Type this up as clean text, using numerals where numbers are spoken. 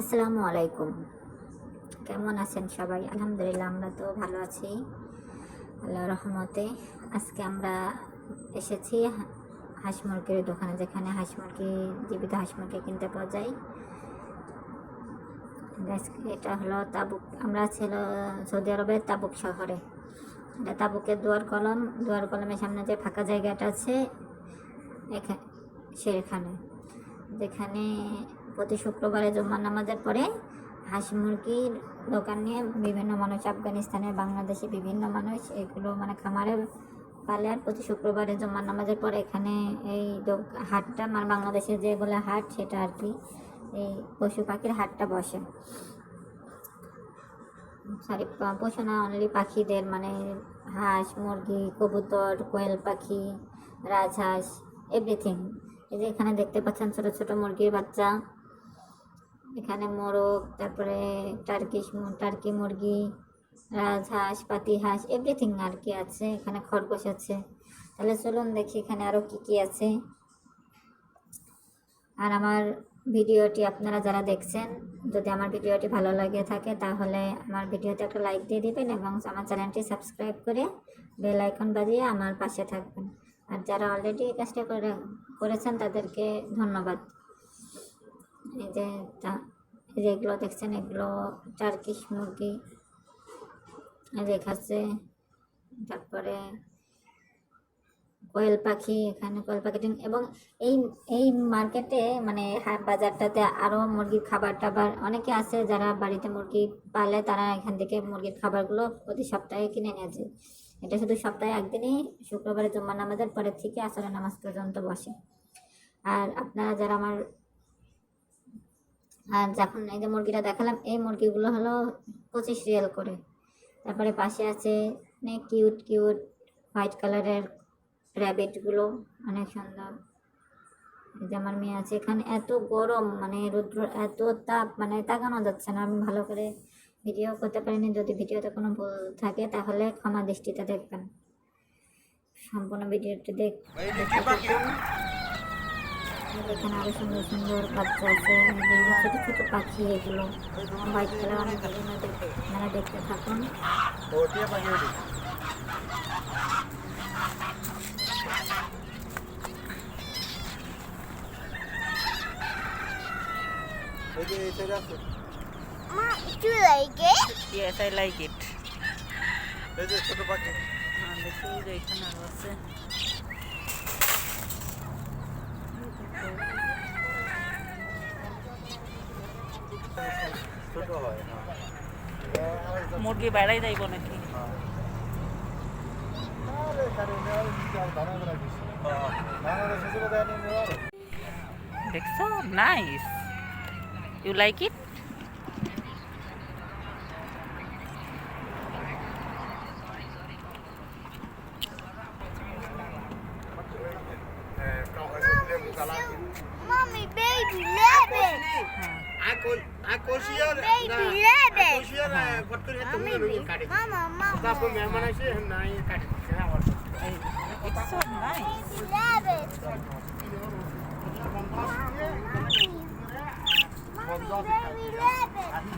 আসসালামু আলাইকুম। কেমন আছেন সবাই? আলহামদুলিল্লাহ, আমরা তো ভালো আছি আল্লাহর রহমতে। আজকে আমরা এসেছি হাঁস মুরগির দোকানে, যেখানে হাঁস মুরগি, জীবিত হাঁস মুরগি কিনতে পাওয়া যায়। এটা হলো তাবুক। আমরা ছিল সৌদি আরবের তাবুক শহরে। এটা তাবুকের দুয়ার কলমের সামনে যে ফাঁকা জায়গাটা আছে সেখানে, যেখানে প্রতি শুক্রবারে জুম্মার নামাজের পরে হাঁস মুরগির দোকান নিয়ে বিভিন্ন মানুষ, আফগানিস্তানের, বাংলাদেশে বিভিন্ন মানুষ এগুলো খামারে পালে। আর প্রতি শুক্রবারে জুম্মার নামাজের পরে এখানে এই হাটটা, বাংলাদেশের যে বলে হাট, সেটা আর কি, এই পশু পাখির হাটটা বসে। পশু না, অনলি পাখিদের, হাঁস, মুরগি, কবুতর, কোয়েল পাখি, রাজহাঁস, এভরিথিং। এই যে এখানে দেখতে পাচ্ছেন ছোট ছোট মুরগির বাচ্চা, এখানে মোরগ, তারপরে টার্কি মুরগি, রাজহাঁস, পাতি হাঁস, এভরিথিং আর কি আছে। এখানে খরগোশ আছে। তাহলে চলুন দেখি এখানে আরও কি কি আছে। আর আমার ভিডিওটি আপনারা যারা দেখছেন, যদি আমার ভিডিওটি ভালো লাগে থাকে তাহলে আমার ভিডিওতে একটা লাইক দিয়ে দিবেন এবং আমার চ্যানেলটি সাবস্ক্রাইব করে বেল আইকন বাজিয়ে আমার পাশে থাকবেন। আর যারা অলরেডি এই কাজটা করেছেন তাদেরকে ধন্যবাদ। এই যে এগুলো দেখছেন, এগুলো টার্কিশ মুরগি দেখাচ্ছে। তারপরে কোয়েল পাখি, এখানে কোয়েল পাখি। এবং এই মার্কেটে, বাজারটাতে আরও মুরগির খাবার টাবার অনেকে আছে যারা বাড়িতে মুরগি পালে, তারা এখান থেকে মুরগির খাবারগুলো প্রতি সপ্তাহে কিনে নিয়ে যায়। এটা শুধু সপ্তাহে একদিনই, শুক্রবারে জুম্মার নামাজের পরের থেকে আসরের নামাজ পর্যন্ত বসে। আর আপনারা যারা আর যখন এই যে মুরগিটা দেখালাম, এই মুরগিগুলো হলো 25 রিয়াল করে। তারপরে পাশে আছে কিউট হোয়াইট কালারের র্যাবিটগুলো, অনেক সুন্দর। এই যে আমার মেয়ে আছে এখানে। এত গরম, রৌদ্র, এত তাপ, তাকানো যাচ্ছে না। আমি ভালো করে ভিডিও করতে পারিনি। যদি ভিডিওতে কোনো ভুল থাকে তাহলে ক্ষমা দৃষ্টিতে দেখবেন। সম্পূর্ণ ভিডিওটি এখানে আরো সুন্দর সুন্দর বাচ্চা আছে, ছোট ছোট পাখি। এগুলো হোয়াইট কালার, অনেক ভালো দেখতে থাকুন। Do you like it? Yes, I like it. এই যে ছোট পাখি, দেখি যে এখানে আরো আছে। ছোট হয়। মুরগি বেড়াই যাইব নাকি? দেখছো? Nice. You like it? Mommy, baby rabbit. Aku siar, Baby rabbit. aku siar, foto itu Mommy, mungkin kadi. mama. Tapi memang sih naik kadi. It's so nice. Baby rabbit. Mommy, baby rabbit. Aku